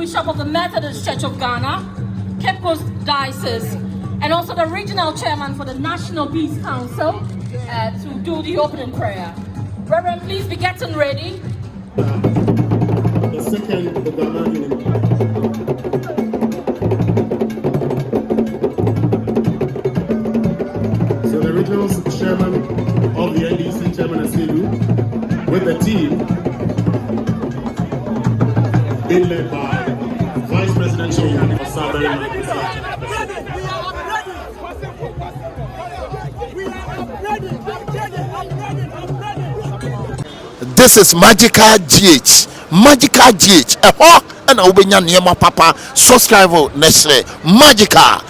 Bishop of the Methodist Church of Ghana, Cape Coast Diocese, and also the regional chairman for the National Peace Council to do the opening prayer. Reverend, please be getting ready. The second, the Ghanaian. So the regional chairman of the NDC, Chairman Asilu, with the team, being led by Vice Presidential candidate Asantehene. This is Magical GH. Magical GH. And I will be near my papa. Subscribe next year. Magical.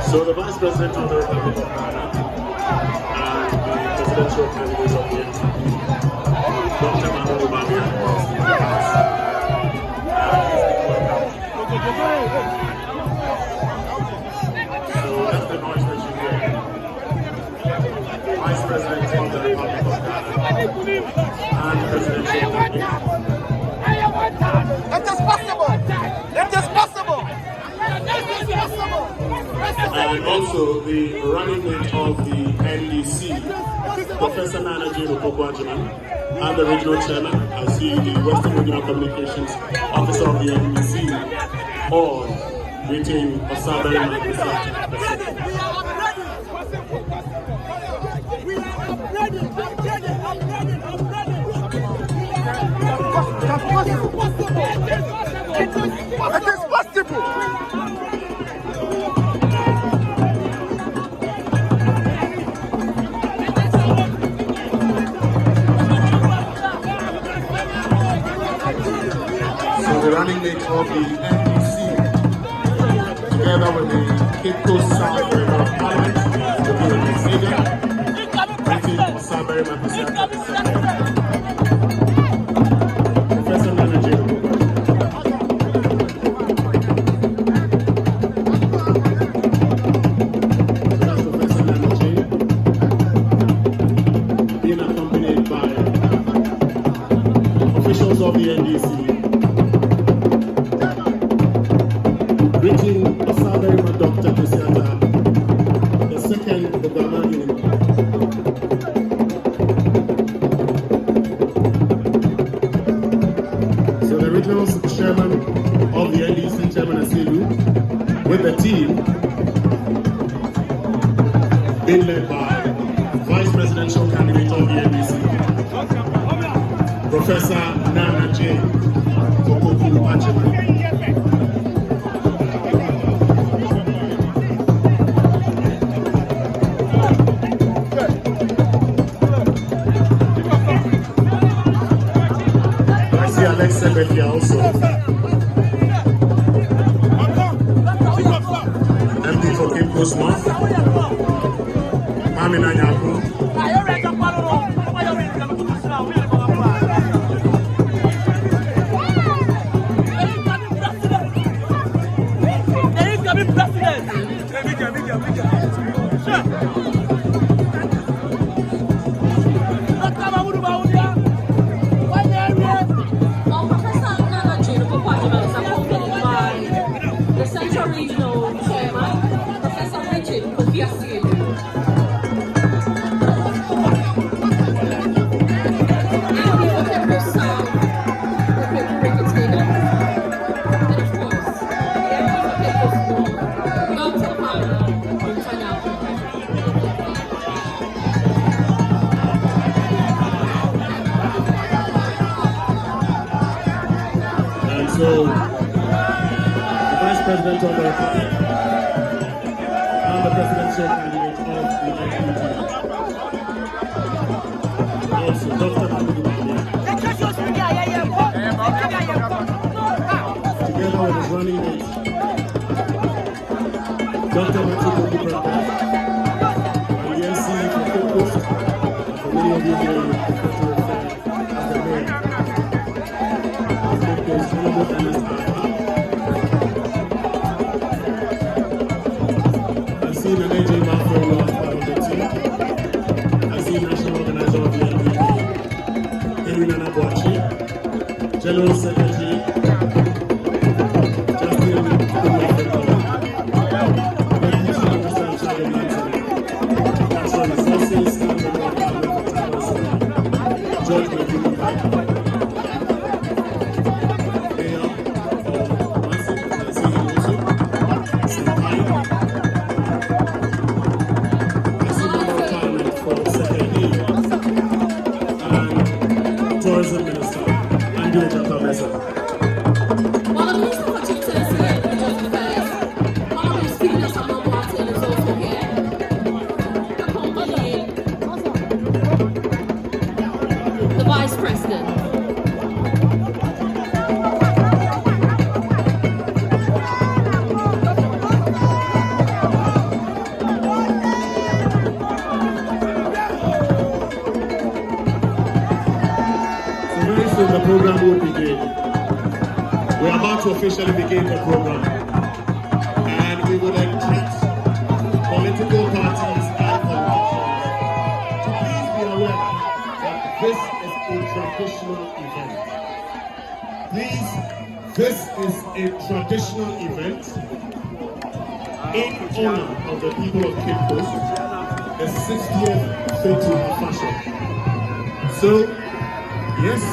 So the Vice President of the Republic of Ghana and the presidential candidate of the NDC, Dr. Napo Bawumia, so that's the noise that you hear. Vice President of the Republic of Ghana and presidential candidate. It is possible. It is possible. And also the running mate of the NDC, Professor Naana Jane, and the regional chairman, I see the Western Regional Communications Officer of the NDC, all waiting for Asantehene. It is possible. So the running mate of the NDC, together with the Cape Coast South Member of Parliament, will be in the Cheddar, waiting for Asantehene. Professor Naana Jane. Of the NDC, greeting Asantehene Dr. Cheddar, the second, the Ghanaian. So the regional chairman of the NDC, Chairman Asilu, with the team, being led by Vice Presidential candidate of the NDC, Professor Naana Jane. I see Alex Sebefia also. MD for Cape Coast North. Mami Nanyaku. Regional Chairman, Professor Richard Kofiasi. And so, the Vice President of the Republic and the presidential candidate of the NDC, also Dr. Napo Bawumia, together with his running mate, Dr. Matiko Bubraka, and the MC for Cape Coast, for many of you here, as the mayor. Cape Coast, Honorable Ernest Alpha. I see Naana Jane Mafero as part of the team. I see National Organizer of the NDP, Nana Boachi, General Secretary, Justin Kumafeko, Deputy Secretary of Natural Resources, and the George Medina, Mayor of Massive, Senpai, Member of Parliament for Asantehene, and Tourism Minister, Andrew Jakamesa. While the Minister for Tutors here in the Just Affairs, Honorable Speaker Samuel Martin is also here. Accompanying the Vice President. So very soon the program will begin. We're about to officially begin the program, and we would entreat political parties and politicians to please be aware that this is a traditional event. Please, this is a traditional event in honor of the people of Cape Coast, the 60th Fatal Fashion. So, yes,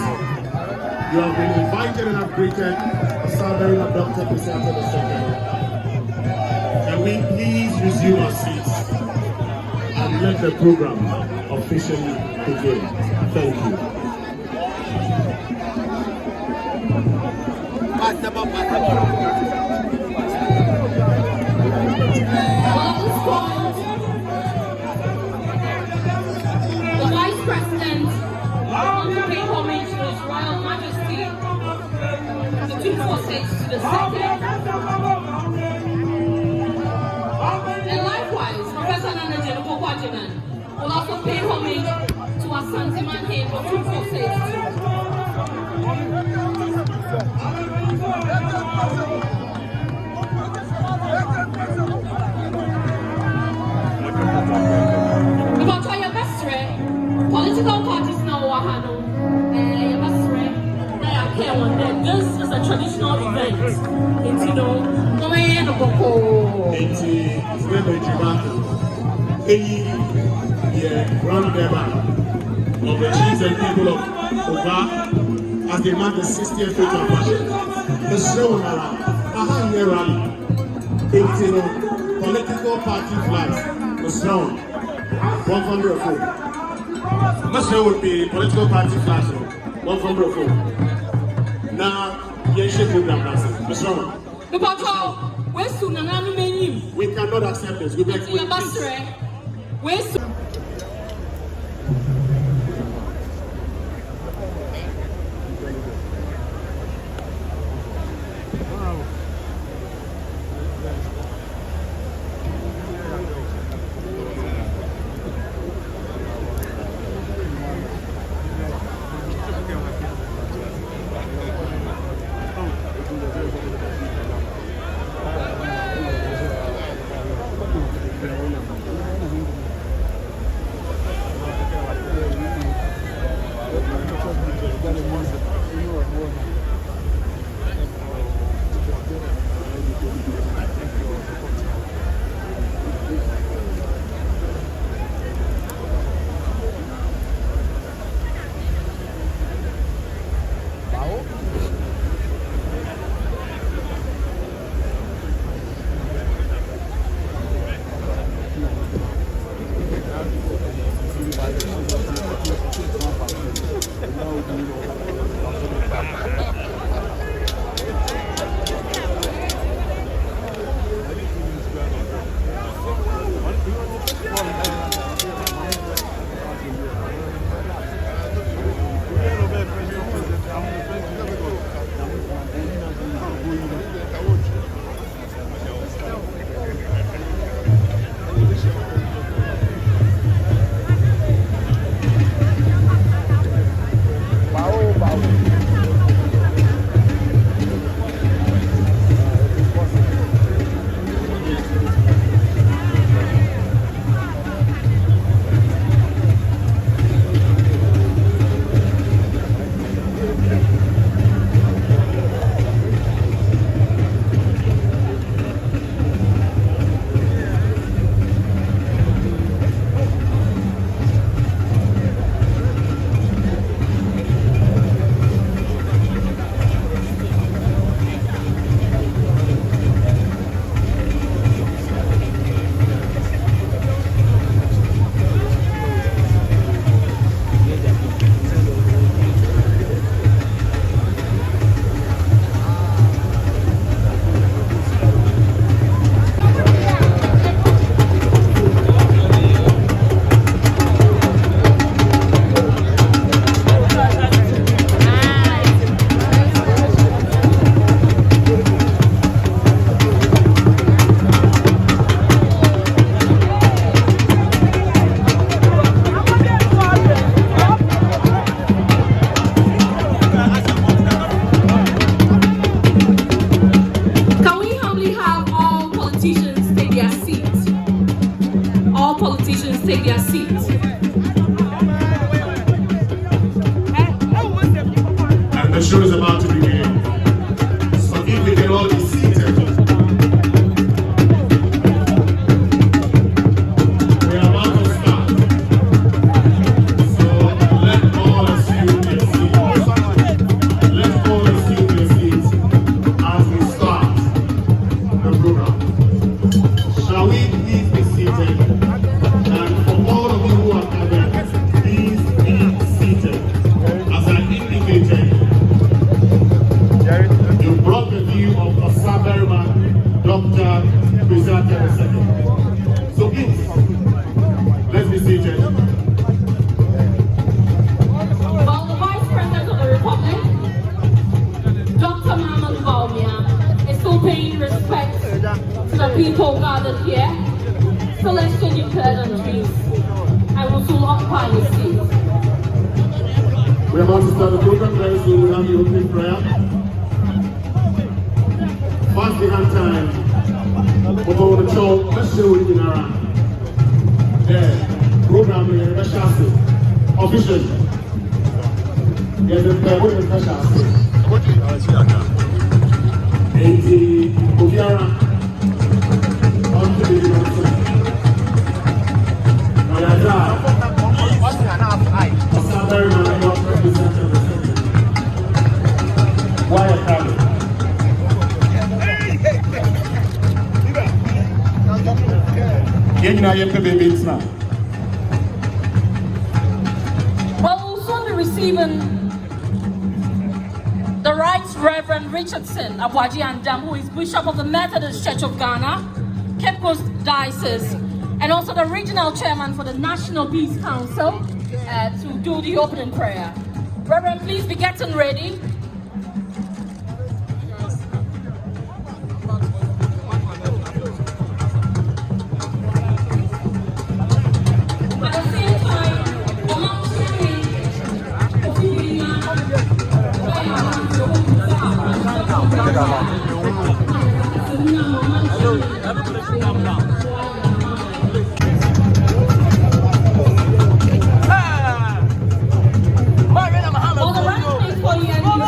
you have been invited and have greeted Asantehene Dr. Pisata II. Can we please resume our seats and let the program officially begin? Thank you. The Vice President wants to pay homage to His Royal Majesty, the 246 to the second. And likewise, Professor Naana Jane will also pay homage to Asantehene for 246. Because your best friend, political parties now wahano. Your best friend, they are here one day. This is a traditional event. It's no way in the boko. It's never any grandmother of the chiefs and people of Oga as they mark the 60th Fatal Fashion. The show around rally. It's political party flags. The show 104. The show would be political party flags. 104. Now, yes, program the show. We cannot accept this. We beg for this. politicians take their seats. All politicians take their seats. And the show is about to begin. So if we can all be seated. We are about to start. So let all assume their seats. Let all assume their seats as we start the program. Shall we please be seated? And for all of you who are gathered, please be seated. As I indicated, you brought the view of Asantehene, Dr. Asantehene II. So please, let's be seated. While the Vice President of the Republic, Dr. Bawumia, is still paying respect to the people gathered here, so let's change your pleasantries. I will soon occupy your seat. We're about to start the program. Very soon we'll have the opening prayer. Fast behind time. Over the show, let's show it in our there. Program in the Shasta. Official. There's a what is the Shasta? 80 Obiara. On to the United. Why a problem? Well, we'll soon be receiving the Right Reverend Richardson Abwaji Andam, who is Bishop of the Methodist Church of Ghana, Cape Coast Diocese, and also the Regional Chairman for the National Peace Council to do the opening prayer. Reverend, please be getting ready. At the same time, among well, the running mate for the NDC,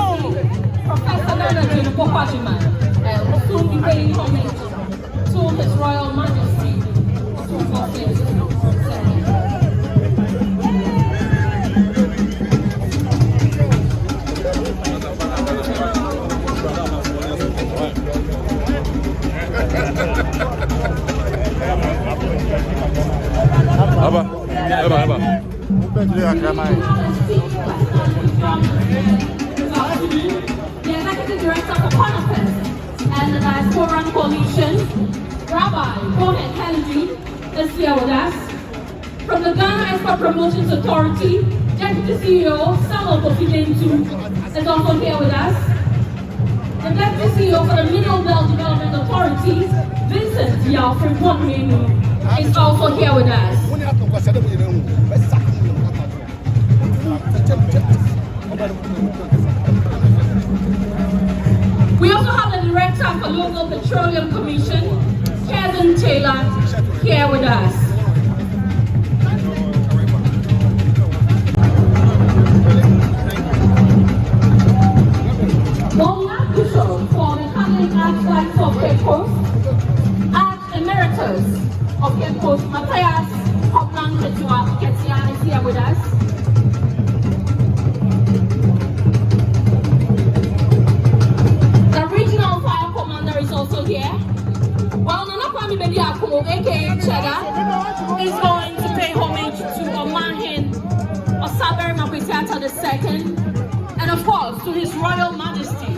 Professor Naana Jane will soon be paying homage to His Royal Majesty. The Executive Director for Conference and the Diaspora Coalition, Rabbi Bonet Kennedy, is here with us. From the Ghana Export Promotions Authority, Deputy CEO Samuel Kofidentu is also here with us. The Deputy CEO for the Middle Belt Development Authority, Vincent Yalfred Bonmenu, is also here with us. We also have the Director for Local Petroleum Commission, Kevin Taylor, here with us. One Bishop for the Catholic Archdiocese of Cape Coast, Arch Emeritus of Cape Coast, Matthias Hopland Ketia is here with us. Is also here. Well, Nana Kwame Baby Akumo, aka Cheddar, is going to pay homage to Asantehene II, and of course to His Royal Majesty.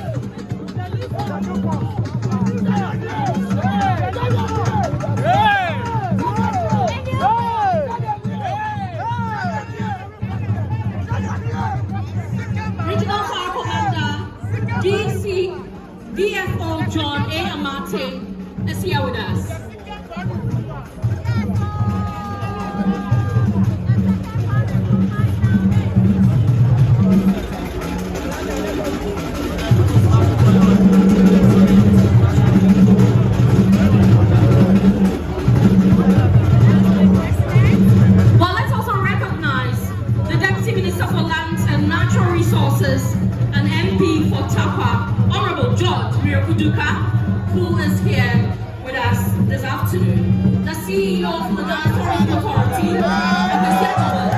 Regional Fire Commander DFO John A. Amate is here with us. afternoon, the CEO of the Napo Naana Authority, and the gentleman,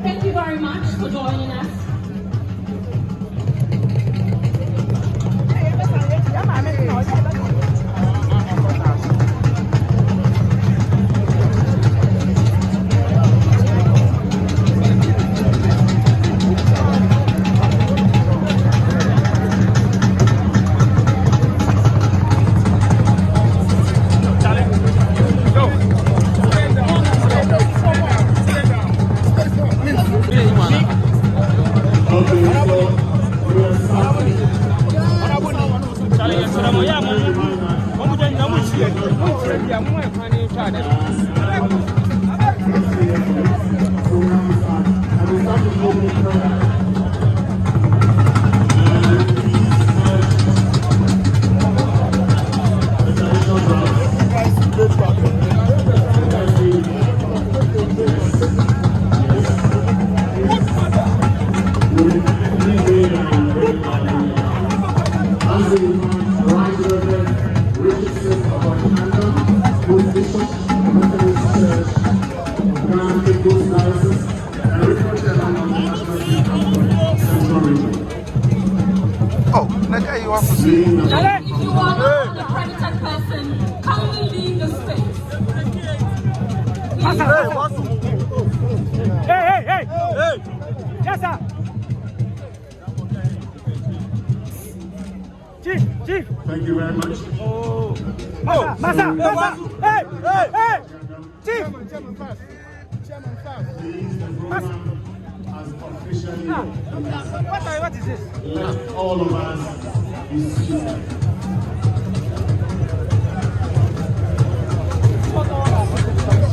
thank you very much for joining us. If you are not an accredited person, kindly leave the space. Hey! Yes, sir. Chief. Thank you very much. Masa. Hey! Chief. Chairman first. Has officially What is this? let all of us be seated.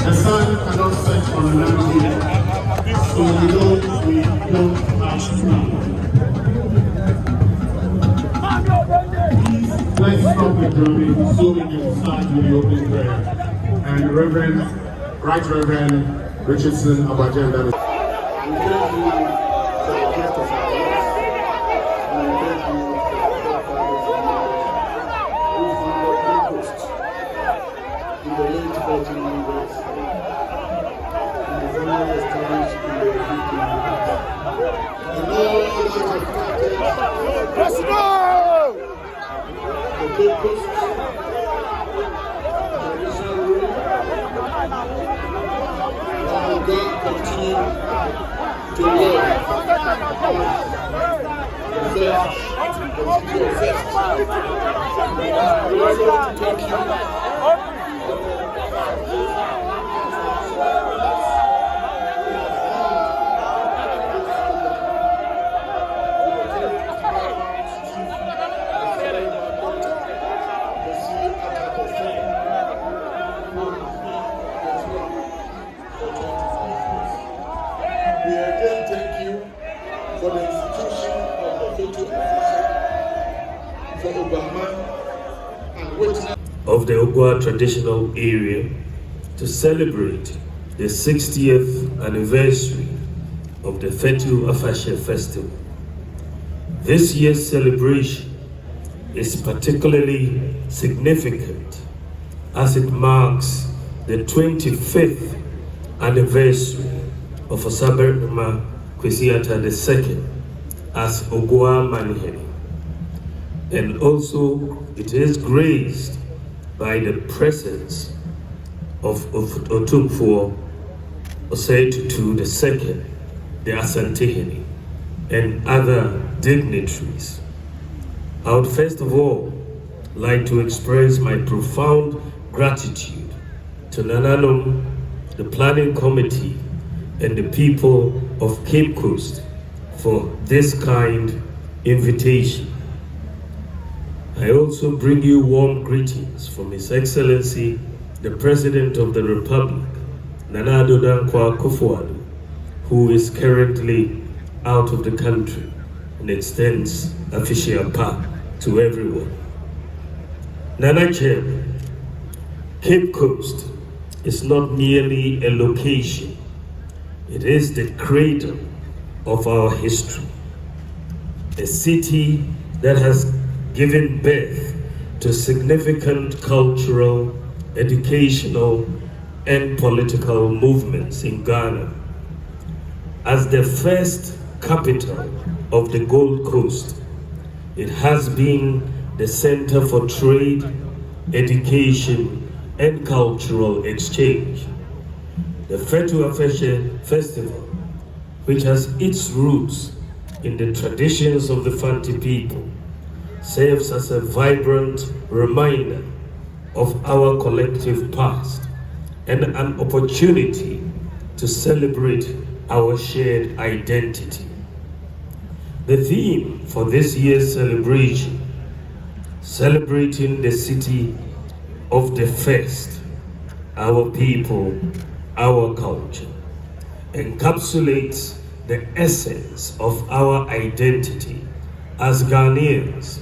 The sun cannot set on an empty hill, so we don't have to. Let's stop the drumming so we can start with the opening prayer. And Right Reverend Richardson Abajenda. We thank you for the gift of our lives, and we thank you for the posts in the late 14 years, and the family established in the and all that have Let's go! the big posts, traditional rule, and God continue to live. We also thank you. We again thank you for the institution of the photo for Obama and witness of the Ogwa traditional area to celebrate the 60th anniversary of the Fetu Afashe Festival. This year's celebration is particularly significant as it marks the 25th anniversary of Asantehene Kwesiata II as Ogwa Manihene. And also it is graced by the presence of Otumfuo Osei-Tutu II, the Asantehene, and other dignitaries. I would first of all like to express my profound gratitude to Nananum, the planning committee, and the people of Cape Coast for this kind invitation. I also bring you warm greetings from His Excellency, the President of the Republic, Nana Addo Dankwa Akufo-Addo, who is currently out of the country, and extends official pa to everyone. Nana Chairman, Cape Coast is not merely a location, it is the cradle of our history. A city that has given birth to significant cultural, educational, and political movements in Ghana. As the first capital of the Gold Coast, it has been the center for trade, education, and cultural exchange. The Fetu Afeshe Festival, which has its roots in the traditions of the Fanti people, serves as a vibrant reminder of our collective past and an opportunity to celebrate our shared identity. The theme for this year's celebration, celebrating the city of the first, our people, our culture, encapsulates the essence of our identity as Ghanaians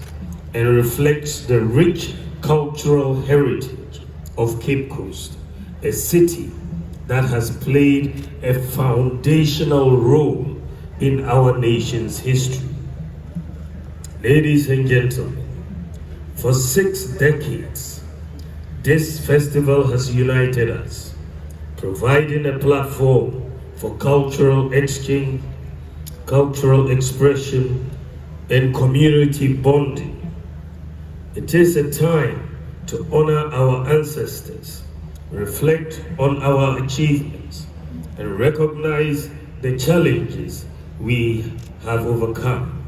and reflects the rich cultural heritage of Cape Coast, a city that has played a foundational role in our nation's history. Ladies and gentlemen, for 6 decades, this festival has united us, providing a platform for cultural exchange, cultural expression, and community bonding. It is a time to honor our ancestors, reflect on our achievements, and recognize the challenges we have overcome.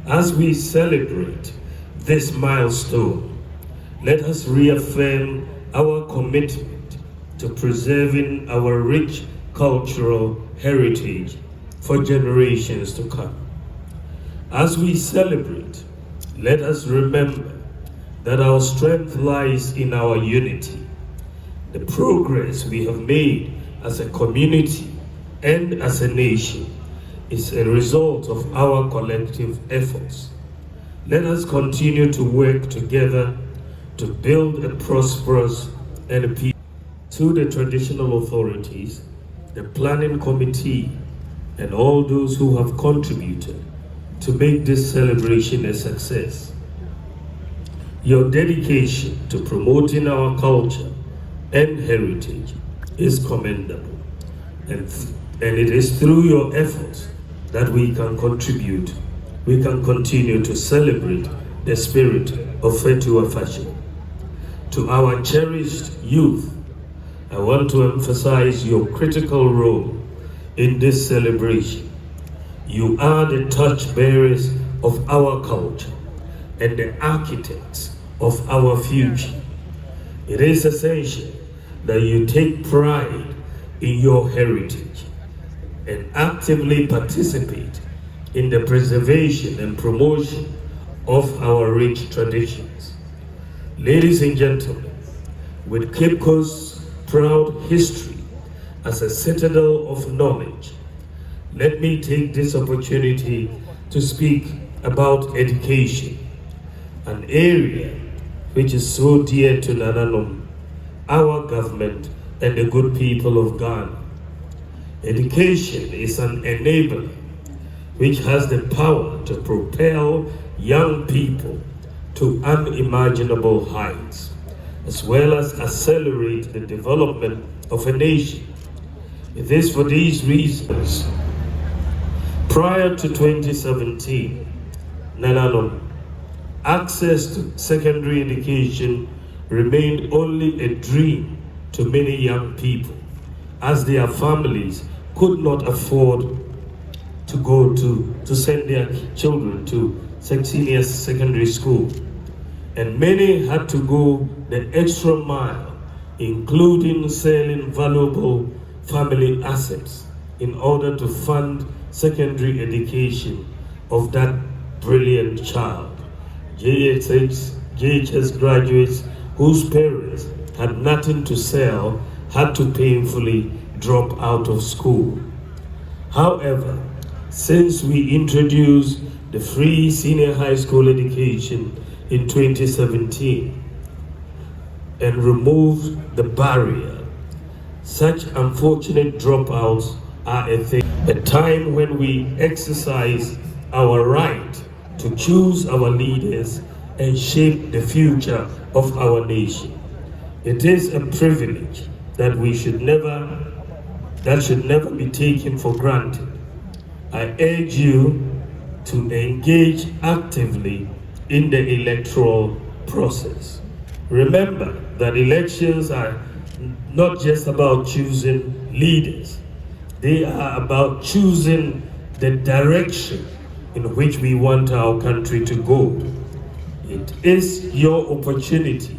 As we celebrate this milestone, let us reaffirm our commitment to preserving our rich cultural heritage for generations to come. As we celebrate, let us remember that our strength lies in our unity. The progress we have made as a community and as a nation is a result of our collective efforts. Let us continue to work together to build a prosperous and a peaceful. To the traditional authorities, the planning committee, and all those who have contributed to make this celebration a success. Your dedication to promoting our culture and heritage is commendable, and it is through your efforts that we can continue to celebrate the spirit of Fetu Afashe. To our cherished youth, I want to emphasize your critical role in this celebration. You are the torchbearers of our culture and the architects of our future. It is essential that you take pride in your heritage and actively participate in the preservation and promotion of our rich traditions. Ladies and gentlemen, with Cape Coast's proud history as a citadel of knowledge, let me take this opportunity to speak about education, an area which is so dear to Nananum, our government, and the good people of Ghana. Education is an enabler which has the power to propel young people to unimaginable heights, as well as accelerate the development of a nation. It is for these reasons, prior to 2017, Nananum, access to secondary education remained only a dream to many young people, as their families could not afford to send their children to senior secondary school. And many had to go the extra mile, including selling valuable family assets in order to fund secondary education of that brilliant child. JHS graduates whose parents had nothing to sell had to painfully drop out of school. However, since we introduced the free senior high school education in 2017 and removed the barrier, such unfortunate dropouts are a thing. A time when we exercise our right to choose our leaders and shape the future of our nation. It is a privilege that should never be taken for granted. I urge you to engage actively in the electoral process. Remember that elections are not just about choosing leaders. They are about choosing the direction in which we want our country to go. It is your opportunity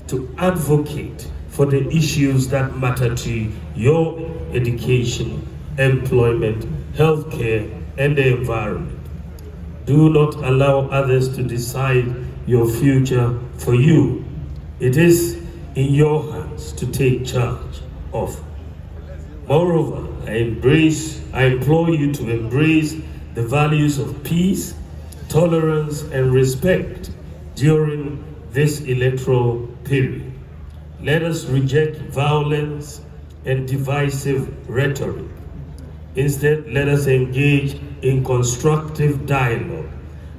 to advocate for the issues that matter to your education, employment, healthcare, and the environment. Do not allow others to decide your future for you. It is in your hands to take charge of. Moreover, I implore you to embrace the values of peace, tolerance, and respect during this electoral period. Let us reject violence and divisive rhetoric. Instead, let us engage in constructive dialogue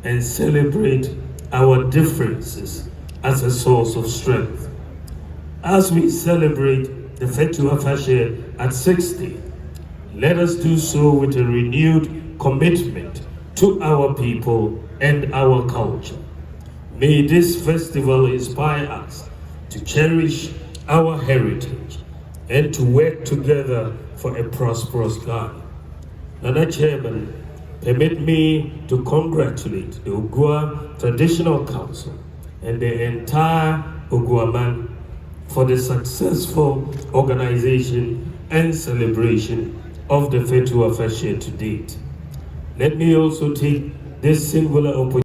and celebrate our differences as a source of strength. As we celebrate the Fetua Fashe at 60, let us do so with a renewed commitment to our people and our culture. May this festival inspire us to cherish our heritage and to work together for a prosperous Ghana. Nana Chairman, permit me to congratulate the Ogua Traditional Council and the entire Oguaman for the successful organization and celebration of the Fetua Fashe to date. Let me also take this singular opportunity